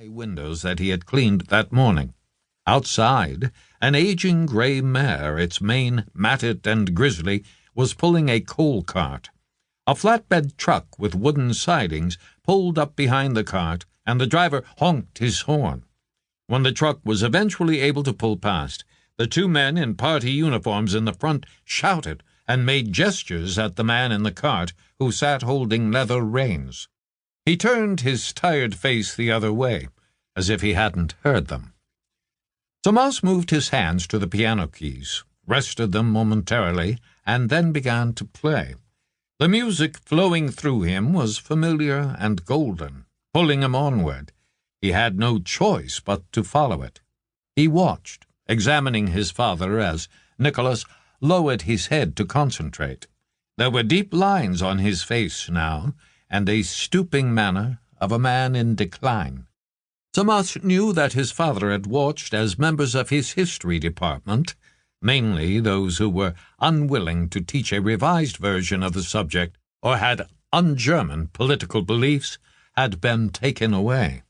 windows that he had cleaned that morning. Outside, an aging gray mare, its mane matted and grisly, was pulling a coal cart. A flatbed truck with wooden sidings pulled up behind the cart, and the driver honked his horn. When the truck was eventually able to pull past, the two men in party uniforms in the front shouted and made gestures at the man in the cart who sat holding leather reins. He turned his tired face the other way, as if he hadn't heard them. Tomas moved his hands to the piano keys, rested them momentarily, and then began to play. The music flowing through him was familiar and golden, pulling him onward. He had no choice but to follow it. He watched, examining his father as Nicholas lowered his head to concentrate. There were deep lines on his face now, and a stooping manner of a man in decline. Tomas knew that his father had watched as members of his history department, mainly those who were unwilling to teach a revised version of the subject or had un-German political beliefs, had been taken away.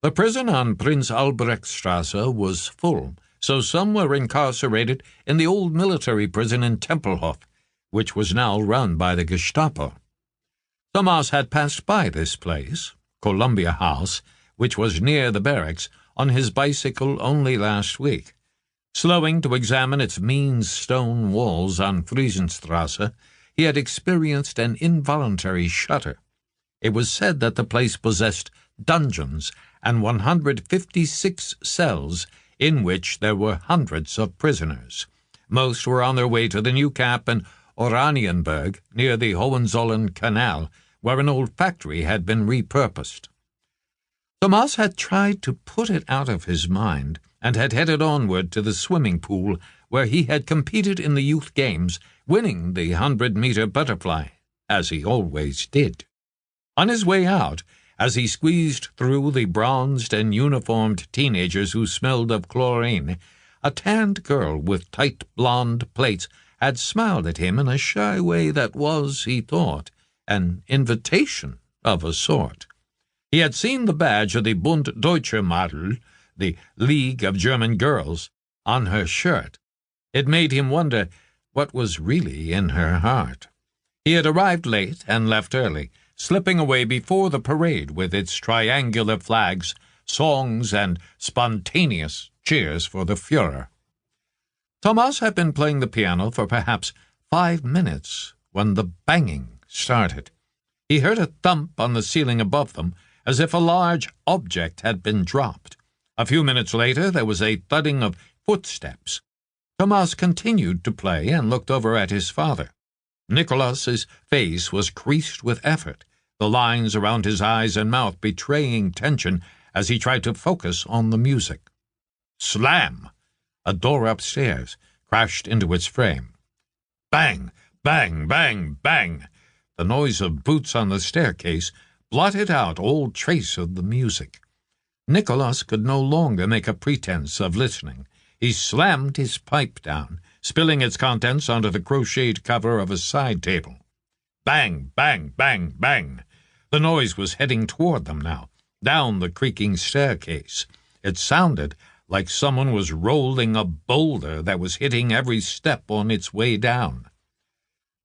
The prison on Prince Albrechtstrasse was full, so some were incarcerated in the old military prison in Tempelhof, which was now run by the Gestapo. Tomas had passed by this place, Columbia House, which was near the barracks, on his bicycle only last week. Slowing to examine its mean stone walls on Friesenstrasse, he had experienced an involuntary shudder. It was said that the place possessed dungeons and 156 cells in which there were hundreds of prisoners. Most were on their way to the new camp in Oranienburg, near the Hohenzollern Canal, where an old factory had been repurposed. Tomas had tried to put it out of his mind and had headed onward to the swimming pool where he had competed in the youth games, winning the 100-meter butterfly, as he always did. On his way out, as he squeezed through the bronzed and uniformed teenagers who smelled of chlorine, a tanned girl with tight blonde plaits had smiled at him in a shy way that was, he thought, an invitation of a sort. He had seen the badge of the Bund Deutscher Madel, the League of German Girls, on her shirt. It made him wonder what was really in her heart. He had arrived late and left early, slipping away before the parade with its triangular flags, songs, and spontaneous cheers for the Führer. Tomas had been playing the piano for perhaps 5 minutes when the banging started. He heard a thump on the ceiling above them, as if a large object had been dropped. A few minutes later there was a thudding of footsteps. Tomas continued to play and looked over at his father. Nicholas's face was creased with effort, the lines around his eyes and mouth betraying tension as he tried to focus on the music. Slam! A door upstairs crashed into its frame. Bang! Bang! Bang! Bang! The noise of boots on the staircase blotted out all trace of the music. Nicholas could no longer make a pretense of listening. He slammed his pipe down, spilling its contents onto the crocheted cover of a side table. Bang! Bang! Bang! Bang! The noise was heading toward them now, down the creaking staircase. It sounded like someone was rolling a boulder that was hitting every step on its way down.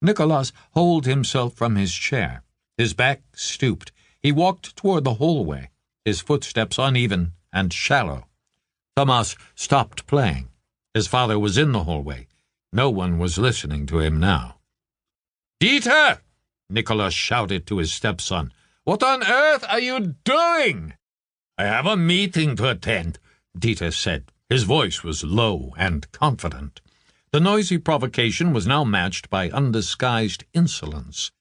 Nicholas hauled himself from his chair. His back stooped. He walked toward the hallway, his footsteps uneven and shallow. Tomas stopped playing. His father was in the hallway. No one was listening to him now. "Dieter!" Nicholas shouted to his stepson. "What on earth are you doing?" "I have a meeting to attend," Dieter said. His voice was low and confident. The noisy provocation was now matched by undisguised insolence.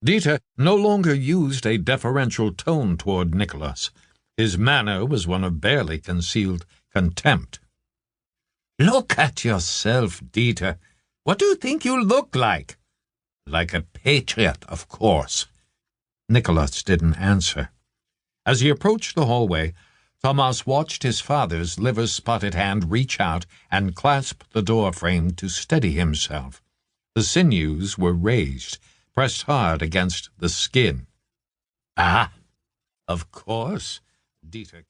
Dieter no longer used a deferential tone toward Nicholas. His manner was one of barely concealed contempt. "Look at yourself, Dieter. What do you think you look like?" "Like a patriot, of course." Nicholas didn't answer. As he approached the hallway, Tomas watched his father's liver-spotted hand reach out and clasp the door frame to steady himself. The sinews were raised, pressed hard against the skin. "Ah, of course," Dieter